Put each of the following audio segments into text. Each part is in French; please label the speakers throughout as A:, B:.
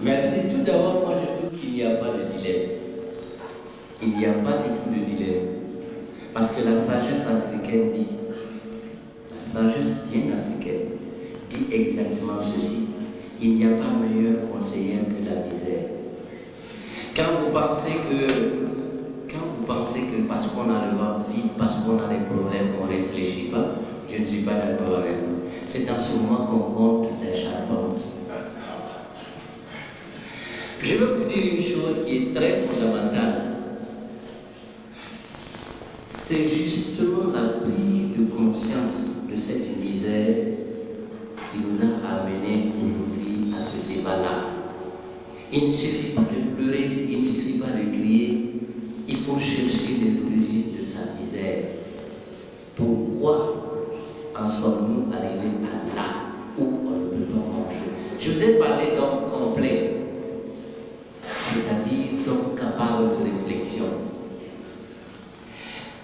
A: Merci. Tout d'abord, moi je trouve qu'il n'y a pas de dilemme. Il n'y a pas du tout de dilemme. Parce que la sagesse africaine dit, la sagesse bien africaine dit exactement ceci. Il n'y a pas meilleur conseiller que la misère. Quand vous pensez que parce qu'on a le ventre vide, parce qu'on a des problèmes, on ne réfléchit pas, je ne suis pas d'accord avec vous. C'est en ce moment qu'on compte les charpentes. Je veux vous dire une chose qui est très fondamentale. C'est justement la prise de conscience de cette misère qui nous a amenés aujourd'hui à ce débat-là. Il ne suffit pas de pleurer, il ne suffit pas de crier. Il faut chercher les origines de sa misère. Pourquoi en sommes-nous arrivés à là où on ne peut pas manger? Je vous ai parlé d'hommes complets, c'est-à-dire d'hommes capables de réflexion.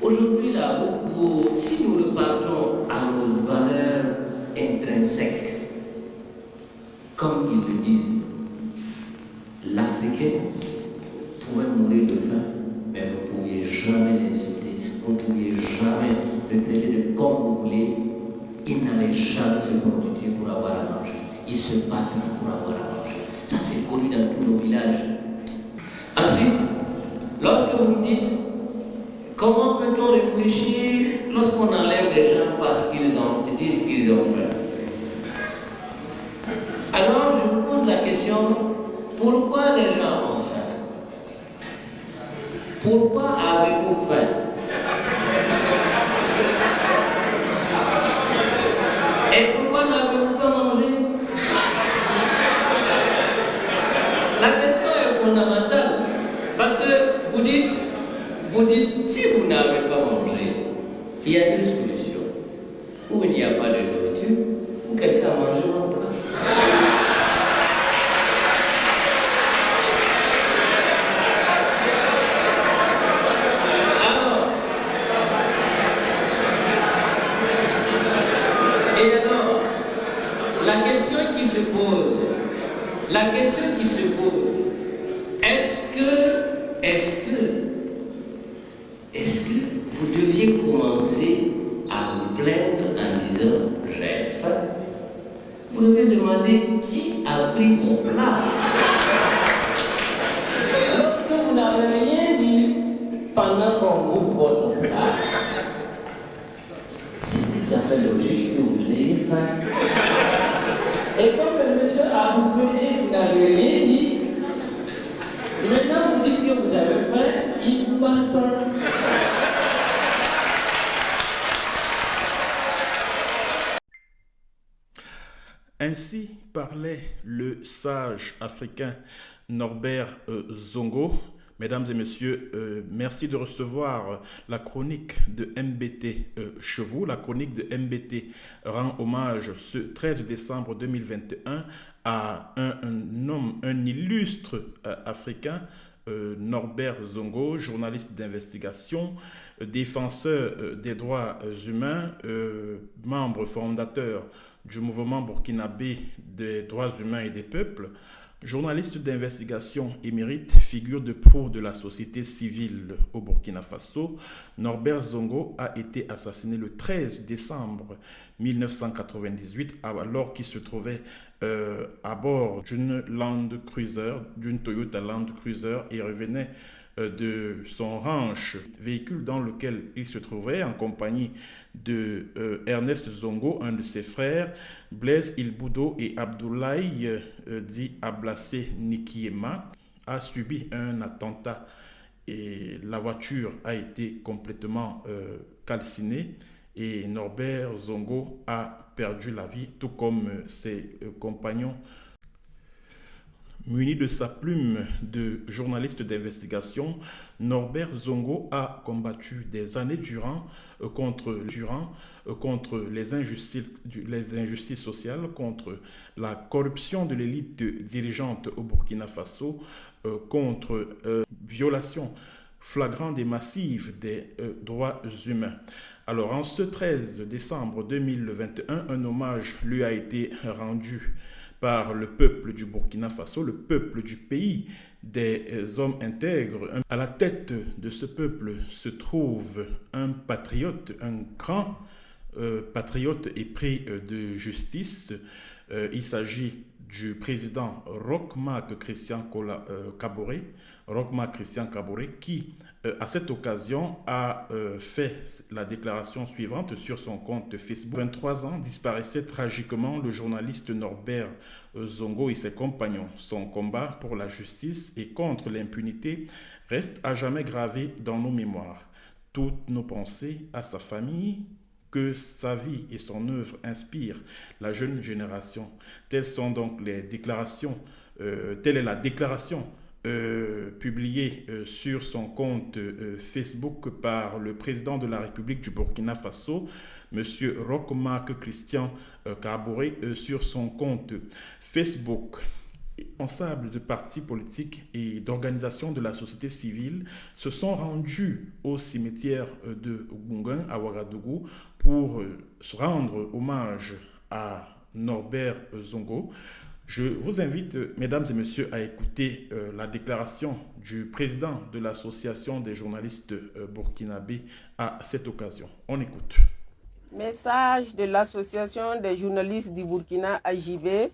A: Aujourd'hui, là, si nous repartons à nos valeurs intrinsèques, comme ils le disent, l'Africain pouvait mourir de faim, mais vous ne pouviez jamais l'insulter, vous ne pouviez jamais le traiter de comme vous voulez. Il n'allait jamais se prostituer pour avoir à manger. Il se battait pour avoir à manger. Ça, c'est connu dans tous nos villages. Ensuite, lorsque vous dites comment peut-on réfléchir lorsqu'on enlève des gens parce qu'ils disent qu'ils ont faim? Alors, je vous pose la question, pourquoi les gens ont faim? Pourquoi avez-vous faim? Et pourquoi n'avez-vous pas mangé? La question est fondamentale. Parce que vous dites, si vous n'avez pas mangé, il y a deux solutions. Ou il n'y a pas de nourriture, ou quelqu'un mange en place. La question qui se pose, est-ce que vous deviez commencer à vous plaindre en disant j'ai faim? Vous devez demander qui a pris mon plat. Lorsque vous n'avez rien dit pendant qu'on bouffe votre plat, c'est tout à fait logique que vous ayez faim. Et comme le monsieur a bouffé et vous n'avez rien dit, maintenant vous dites que vous avez faim, il vous bastonne.
B: Ainsi parlait le sage africain Norbert Zongo. Mesdames et messieurs, merci de recevoir la chronique de MBT chez vous. La chronique de MBT rend hommage ce 13 décembre 2021 à un homme, un illustre africain, Norbert Zongo, journaliste d'investigation, défenseur des droits humains, membre fondateur du mouvement burkinabé des droits humains et des peuples, journaliste d'investigation émérite, figure de proue de la société civile au Burkina Faso. Norbert Zongo a été assassiné le 13 décembre 1998 alors qu'il se trouvait à bord d'une Land Cruiser, d'une Toyota Land Cruiser, et revenait de son ranch, véhicule dans lequel il se trouvait en compagnie de Ernest Zongo, un de ses frères, Blaise Ilboudo et Abdoulaye dit Ablassé Nikiema. a subi un attentat et la voiture a été complètement calcinée et Norbert Zongo a perdu la vie, tout comme ses compagnons. Muni de sa plume de journaliste d'investigation, Norbert Zongo a combattu des années durant contre les injustices sociales, contre la corruption de l'élite dirigeante au Burkina Faso, contre violations flagrantes et massives des droits humains. Alors, en ce 13 décembre 2021, un hommage lui a été rendu par le peuple du Burkina Faso, le peuple du pays des hommes intègres. À la tête de ce peuple se trouve un patriote, un grand patriote épris de justice. Il s'agit du président Roch-Marc Christian Kaboré, qui, à cette occasion, a fait la déclaration suivante sur son compte Facebook. 23 ans, disparaissait tragiquement le journaliste Norbert Zongo et ses compagnons. Son combat pour la justice et contre l'impunité reste à jamais gravé dans nos mémoires. Toutes nos pensées à sa famille, que sa vie et son œuvre inspirent la jeune génération. Telles est la déclaration publiée sur son compte Facebook par le président de la République du Burkina Faso, M. Roch-Marc Christian Kaboré, sur son compte Facebook. Responsables de partis politiques et d'organisations de la société civile se sont rendus au cimetière de Gungan à Ouagadougou pour rendre hommage à Norbert Zongo. Je vous invite, mesdames et messieurs, à écouter la déclaration du président de l'association des journalistes burkinabés à cette occasion. On écoute.
C: Message de l'association des journalistes du Burkina AJB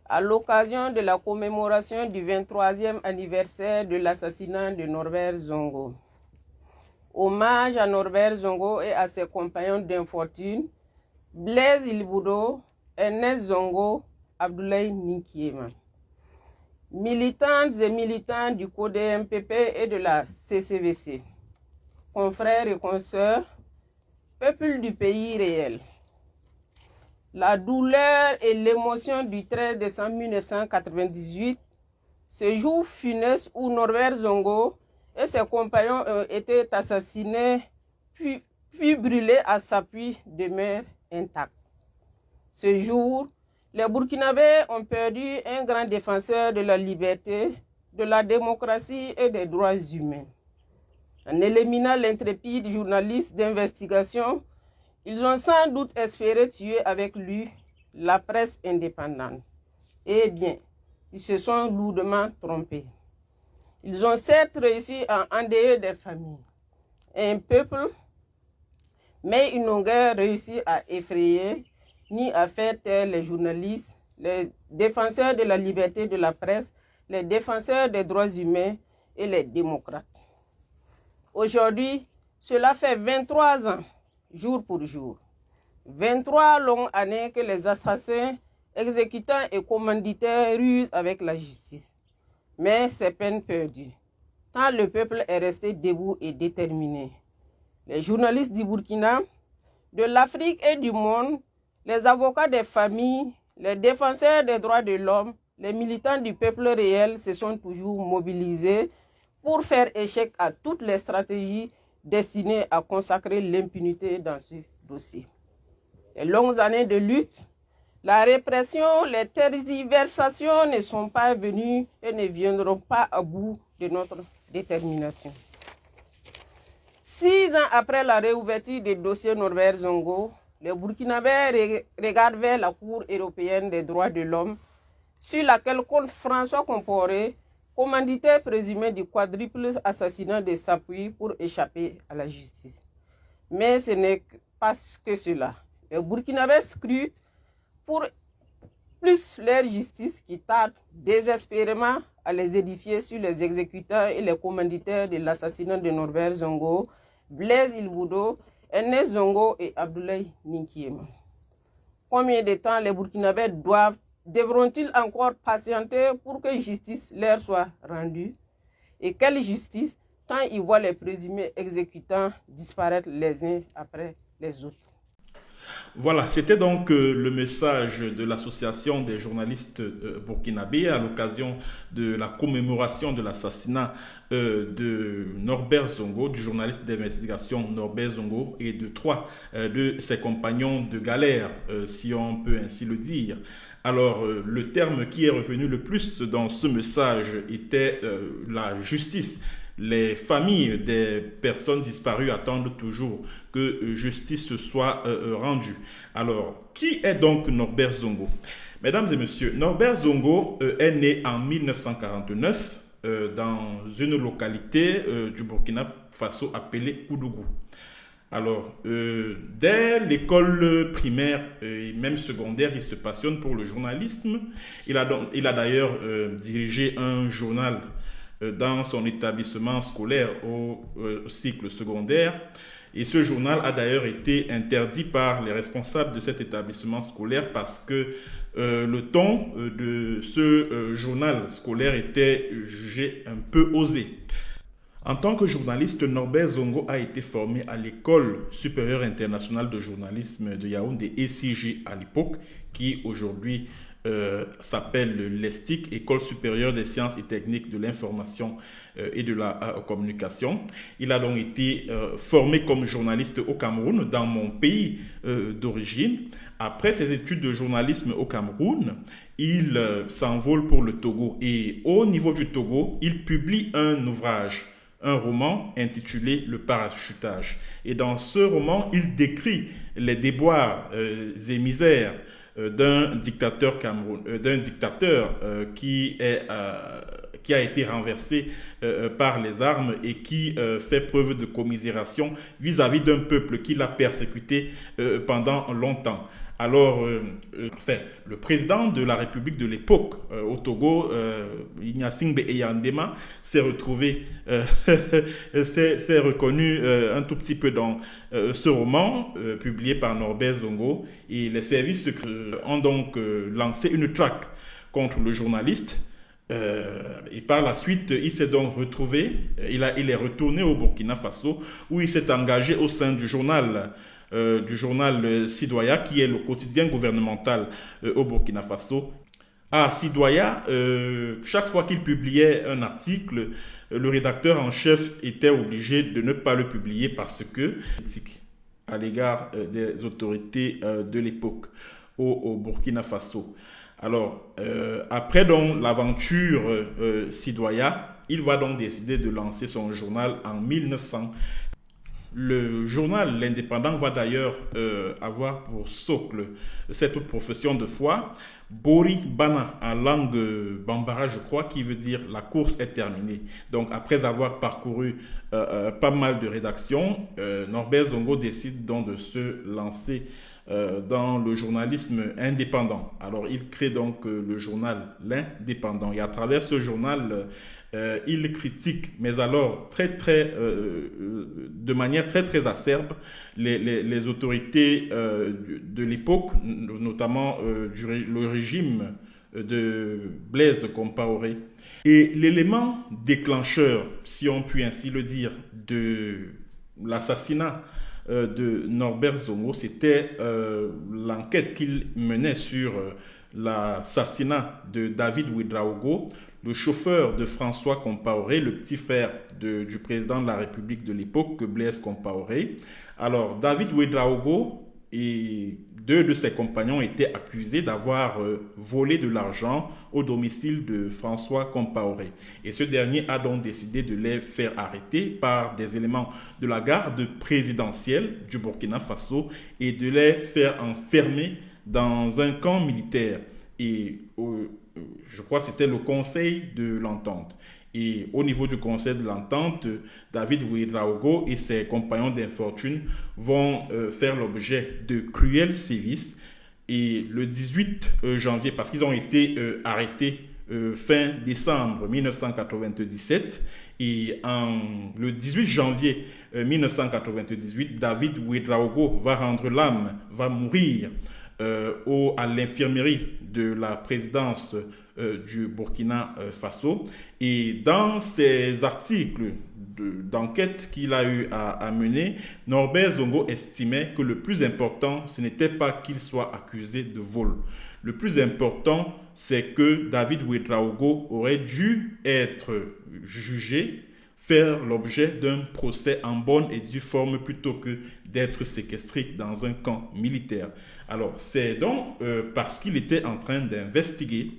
C: à l'occasion de la commémoration du 23e anniversaire de l'assassinat de Norbert Zongo. Hommage à Norbert Zongo et à ses compagnons d'infortune, Blaise Ilboudo, Ernest Zongo, Abdoulaye Ninkiema. Militantes et militants du CODEMPP et de la CCVC, confrères et consoeurs, peuple du pays réel. La douleur et l'émotion du 13 décembre 1998, ce jour funeste où Norbert Zongo et ses compagnons ont été assassinés puis brûlés à sa puits demeure intacte. Ce jour, les Burkinabés ont perdu un grand défenseur de la liberté, de la démocratie et des droits humains. En éliminant l'intrépide journaliste d'investigation, ils ont sans doute espéré tuer avec lui la presse indépendante. Eh bien, ils se sont lourdement trompés. Ils ont certes réussi à endeuiller des familles et un peuple, mais ils n'ont guère réussi à effrayer ni à faire taire les journalistes, les défenseurs de la liberté de la presse, les défenseurs des droits humains et les démocrates. Aujourd'hui, cela fait 23 ans, jour pour jour. 23 longues années que les assassins, exécutants et commanditaires rusent avec la justice. Mais c'est peine perdue, tant le peuple est resté debout et déterminé. Les journalistes du Burkina, de l'Afrique et du monde, les avocats des familles, les défenseurs des droits de l'homme, les militants du peuple réel se sont toujours mobilisés pour faire échec à toutes les stratégies destinées à consacrer l'impunité dans ce dossier. Les longues années de lutte, la répression, les tergiversations ne sont pas venues et ne viendront pas à bout de notre détermination. 6 ans après la réouverture des dossiers Norbert Zongo, les Burkinabés regardent vers la Cour européenne des droits de l'homme, sur laquelle compte François Compaoré, commanditaire présumé du quadruple assassinat de Sapui pour échapper à la justice. Mais ce n'est pas que cela. Les Burkinabés scrutent pour plus leur justice qui tarde désespérément à les édifier sur les exécutants et les commanditaires de l'assassinat de Norbert Zongo, Blaise Ilboudo, Ernest Zongo et Abdoulaye Ninkiema. Combien de temps les Burkinabés doivent devront-ils encore patienter pour que justice leur soit rendue? Et quelle justice, quand ils voient les présumés exécutants disparaître les uns après les autres?
B: Voilà, c'était donc le message de l'association des journalistes burkinabés à l'occasion de la commémoration de l'assassinat de Norbert Zongo, du journaliste d'investigation Norbert Zongo, et de trois de ses compagnons de galère, si on peut ainsi le dire. Alors, le terme qui est revenu le plus dans ce message était la justice. Les familles des personnes disparues attendent toujours que justice soit rendue. Alors, qui est donc Norbert Zongo? Mesdames et messieurs, Norbert Zongo est né en 1949 dans une localité du Burkina Faso appelée Koudougou. Alors, dès l'école primaire et même secondaire, il se passionne pour le journalisme. Il a d'ailleurs dirigé un journal dans son établissement scolaire au cycle secondaire. Et ce journal a d'ailleurs été interdit par les responsables de cet établissement scolaire parce que le ton de ce journal scolaire était jugé un peu osé. En tant que journaliste, Norbert Zongo a été formé à l'École supérieure internationale de journalisme de Yaoundé, ECJ à l'époque, qui aujourd'hui s'appelle l'ESTIC, École supérieure des sciences et techniques de l'information et de la communication. Il a donc été formé comme journaliste au Cameroun, dans mon pays d'origine. Après ses études de journalisme au Cameroun, il s'envole pour le Togo. Et au niveau du Togo, il publie un ouvrage, un roman intitulé Le parachutage. Et dans ce roman, il décrit les déboires et misères d'un dictateur qui a été renversé par les armes et qui fait preuve de commisération vis-à-vis d'un peuple qu'il a persécuté pendant longtemps. Alors, le président de la République de l'époque au Togo, Ignacingbe Eyandema, s'est reconnu un tout petit peu dans ce roman publié par Norbert Zongo. Et les services secrets ont donc lancé une traque contre le journaliste. Et par la suite, il s'est donc retrouvé, il est retourné au Burkina Faso, où il s'est engagé au sein du journal Sidoya, qui est le quotidien gouvernemental au Burkina Faso. À Sidoya, chaque fois qu'il publiait un article, le rédacteur en chef était obligé de ne pas le publier parce que à l'égard des autorités de l'époque au Burkina Faso. Alors, après donc l'aventure Sidoya, il va donc décider de lancer son journal en 1900. Le journal L'Indépendant va d'ailleurs avoir pour socle cette profession de foi, Bori Bana, en langue bambara, je crois, qui veut dire la course est terminée. Donc, après avoir parcouru pas mal de rédactions, Norbert Zongo décide donc de se lancer dans le journalisme indépendant. Alors, il crée donc le journal L'Indépendant. Et à travers ce journal, il critique, mais alors de manière très acerbe, les autorités de l'époque, notamment le régime de Blaise Compaoré. Et l'élément déclencheur, si on peut ainsi le dire, de l'assassinat de Norbert Zongo, c'était l'enquête qu'il menait sur l'assassinat de David Ouédraogo, le chauffeur de François Compaoré, le petit frère du président de la République de l'époque, Blaise Compaoré. Alors, David Ouédraogo et deux de ses compagnons étaient accusés d'avoir volé de l'argent au domicile de François Compaoré. Et ce dernier a donc décidé de les faire arrêter par des éléments de la garde présidentielle du Burkina Faso et de les faire enfermer dans un camp militaire. Et je crois que c'était le Conseil de l'Entente. Et au niveau du Conseil de l'Entente, David Ouédraogo et ses compagnons d'infortune vont faire l'objet de cruels sévices. Et le 18 janvier, parce qu'ils ont été arrêtés fin décembre 1997, et le 18 janvier 1998, David Ouédraogo va rendre l'âme, va mourir à l'infirmerie de la présidence du Burkina Faso. Et dans ces articles d'enquête qu'il a eu à mener, Norbert Zongo estimait que le plus important, ce n'était pas qu'il soit accusé de vol. Le plus important, c'est que David Ouédraogo aurait dû être jugé, faire l'objet d'un procès en bonne et due forme plutôt que d'être séquestré dans un camp militaire. Alors, c'est donc parce qu'il était en train d'investiguer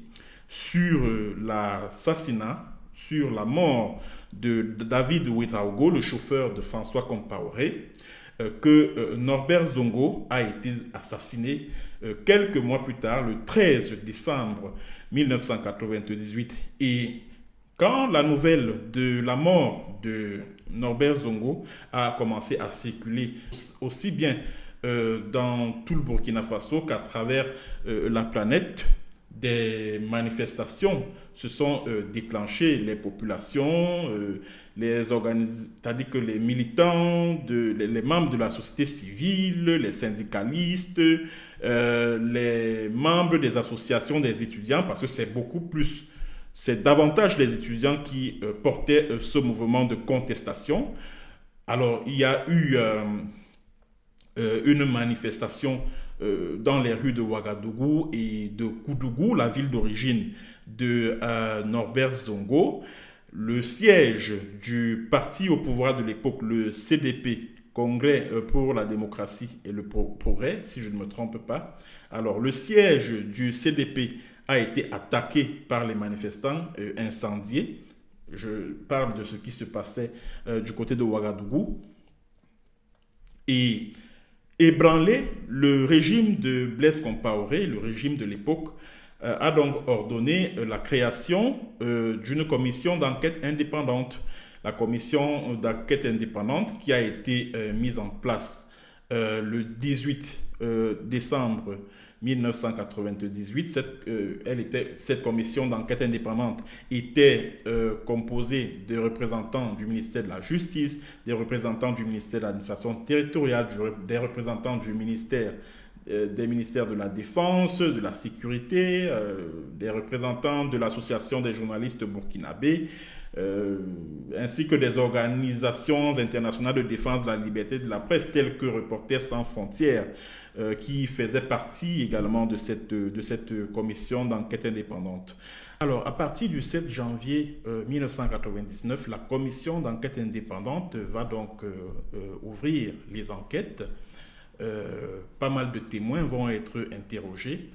B: sur l'assassinat, sur la mort de David Ouédraogo, le chauffeur de François Compaoré, que Norbert Zongo a été assassiné quelques mois plus tard, le 13 décembre 1998. Et quand la nouvelle de la mort de Norbert Zongo a commencé à circuler aussi bien dans tout le Burkina Faso qu'à travers la planète, des manifestations se sont déclenchées. Les populations, c'est-à-dire que les militants, les membres de la société civile, les syndicalistes, les membres des associations des étudiants, parce que c'est davantage les étudiants qui portaient ce mouvement de contestation. Alors, il y a eu une manifestation dans les rues de Ouagadougou et de Koudougou, la ville d'origine de Norbert Zongo. Le siège du parti au pouvoir de l'époque, le CDP, Congrès pour la démocratie et le progrès, si je ne me trompe pas. Alors, le siège du CDP a été attaqué par les manifestants, incendiés. Je parle de ce qui se passait du côté de Ouagadougou. Et ébranlé, le régime de Blaise Compaoré, le régime de l'époque, a donc ordonné la création d'une commission d'enquête indépendante. La commission d'enquête indépendante qui a été mise en place le 18 décembre 1998. Cette commission d'enquête indépendante était composée des représentants du ministère de la Justice, des représentants du ministère de l'Administration territoriale, des représentants du ministère des ministères de la Défense, de la Sécurité, des représentants de l'Association des journalistes burkinabés, ainsi que des organisations internationales de défense de la liberté et de la presse, telles que Reporters sans frontières, qui faisaient partie également de cette commission d'enquête indépendante. Alors, à partir du 7 janvier 1999, la commission d'enquête indépendante va donc ouvrir les enquêtes. Pas mal de témoins vont être interrogés.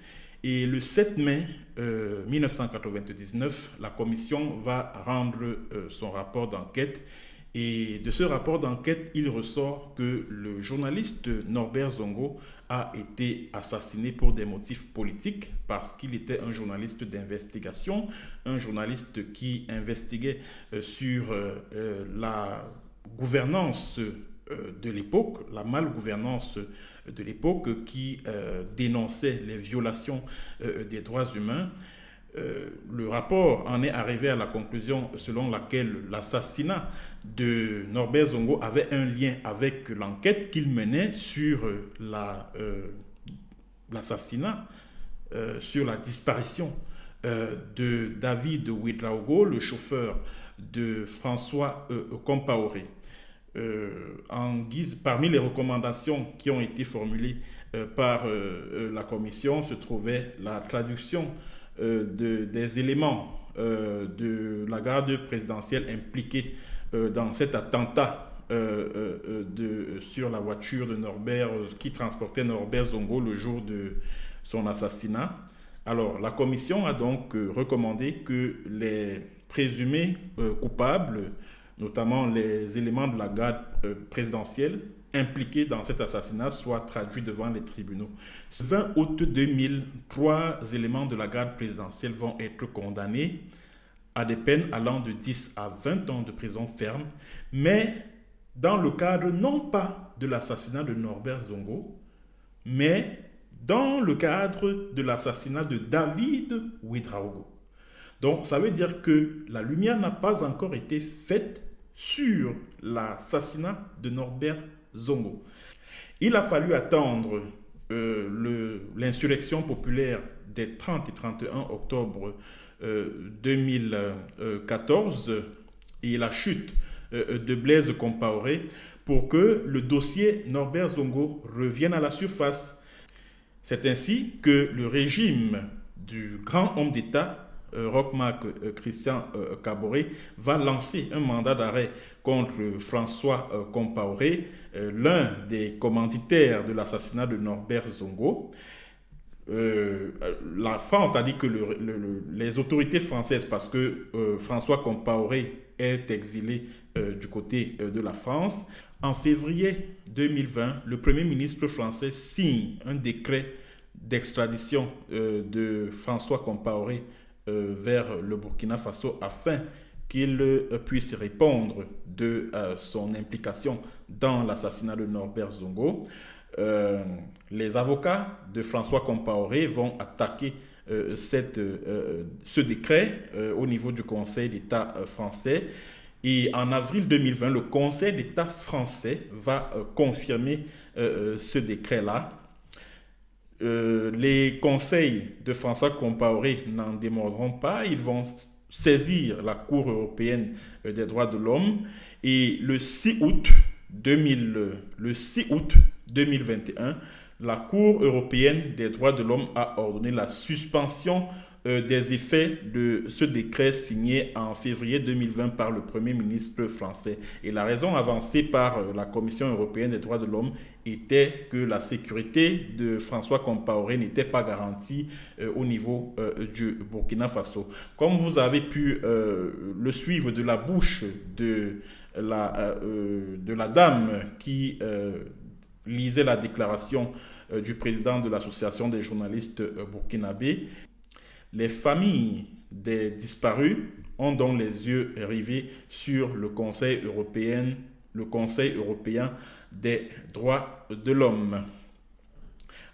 B: Et le 7 mai 1999, la commission va rendre son rapport d'enquête. Et de ce rapport d'enquête, il ressort que le journaliste Norbert Zongo a été assassiné pour des motifs politiques parce qu'il était un journaliste d'investigation, un journaliste qui investiguait sur la gouvernance de l'époque, la malgouvernance de l'époque qui dénonçait les violations des droits humains. Le rapport en est arrivé à la conclusion selon laquelle l'assassinat de Norbert Zongo avait un lien avec l'enquête qu'il menait sur l'assassinat, sur la disparition de David Ouédraogo, le chauffeur de François Compaoré. Parmi les recommandations qui ont été formulées par la commission se trouvait la traduction des éléments de la garde présidentielle impliqués dans cet attentat sur la voiture de Norbert qui transportait Norbert Zongo le jour de son assassinat. Alors, la commission a donc recommandé que les présumés coupables, notamment les éléments de la garde présidentielle impliqués dans cet assassinat, soient traduits devant les tribunaux. Le 20 août 2000, 3 éléments de la garde présidentielle vont être condamnés à des peines allant de 10 à 20 ans de prison ferme, mais dans le cadre non pas de l'assassinat de Norbert Zongo, mais dans le cadre de l'assassinat de David Ouédraogo. Donc, ça veut dire que la lumière n'a pas encore été faite sur l'assassinat de Norbert Zongo. Il a fallu attendre l'insurrection populaire des 30 et 31 octobre 2014 et la chute de Blaise Compaoré pour que le dossier Norbert Zongo revienne à la surface. C'est ainsi que le régime du grand homme d'État, Roch Marc Christian Kaboré, va lancer un mandat d'arrêt contre François Compaoré, l'un des commanditaires de l'assassinat de Norbert Zongo. La France a dit que les autorités françaises, parce que François Compaoré est exilé du côté de la France, en février 2020, le Premier ministre français signe un décret d'extradition de François Compaoré vers le Burkina Faso afin qu'il puisse répondre de son implication dans l'assassinat de Norbert Zongo. Les avocats de François Compaoré vont attaquer ce décret au niveau du Conseil d'État français. Et en avril 2020, le Conseil d'État français va confirmer ce décret-là. Les conseils de François Compaoré n'en démordront pas. Ils vont saisir la Cour européenne des droits de l'homme. Et le 6 août 2021, la Cour européenne des droits de l'homme a ordonné la suspension des effets de ce décret signé en février 2020 par le Premier ministre français. Et la raison avancée par la Commission européenne des droits de l'homme était que la sécurité de François Compaoré n'était pas garantie au niveau du Burkina Faso. Comme vous avez pu le suivre de la bouche de la dame qui lisait la déclaration du président de l'association des journalistes burkinabés, les familles des disparus ont donc les yeux rivés sur le Conseil européen des droits de l'homme.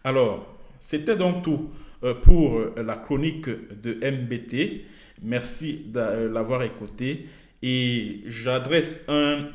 B: Alors, c'était donc tout pour la chronique de MBT. Merci de l'avoir écouté. Et j'adresse un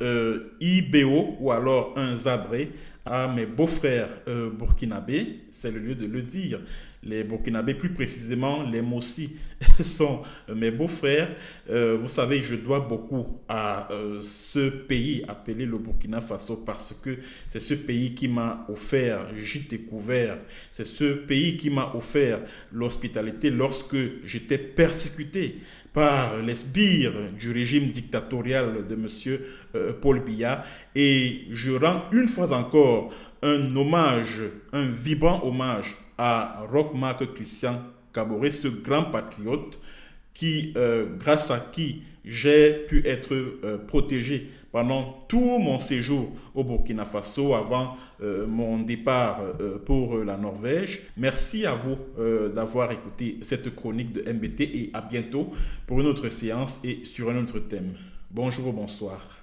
B: IBO ou alors un Zabré à mes beaux-frères burkinabés, c'est le lieu de le dire. Les burkinabés, plus précisément, les Mossi sont mes beaux-frères. Vous savez, je dois beaucoup à ce pays appelé le Burkina Faso parce que c'est ce pays qui m'a offert gîte et couvert. C'est ce pays qui m'a offert l'hospitalité lorsque j'étais persécuté par les sbires du régime dictatorial de M. Paul Biya. Et je rends une fois encore un hommage, un vibrant hommage à Roch Marc Christian Kaboré, ce grand patriote grâce à qui j'ai pu être protégé pendant tout mon séjour au Burkina Faso avant mon départ pour la Norvège. Merci à vous d'avoir écouté cette chronique de MBT et à bientôt pour une autre séance et sur un autre thème. Bonjour ou bonsoir.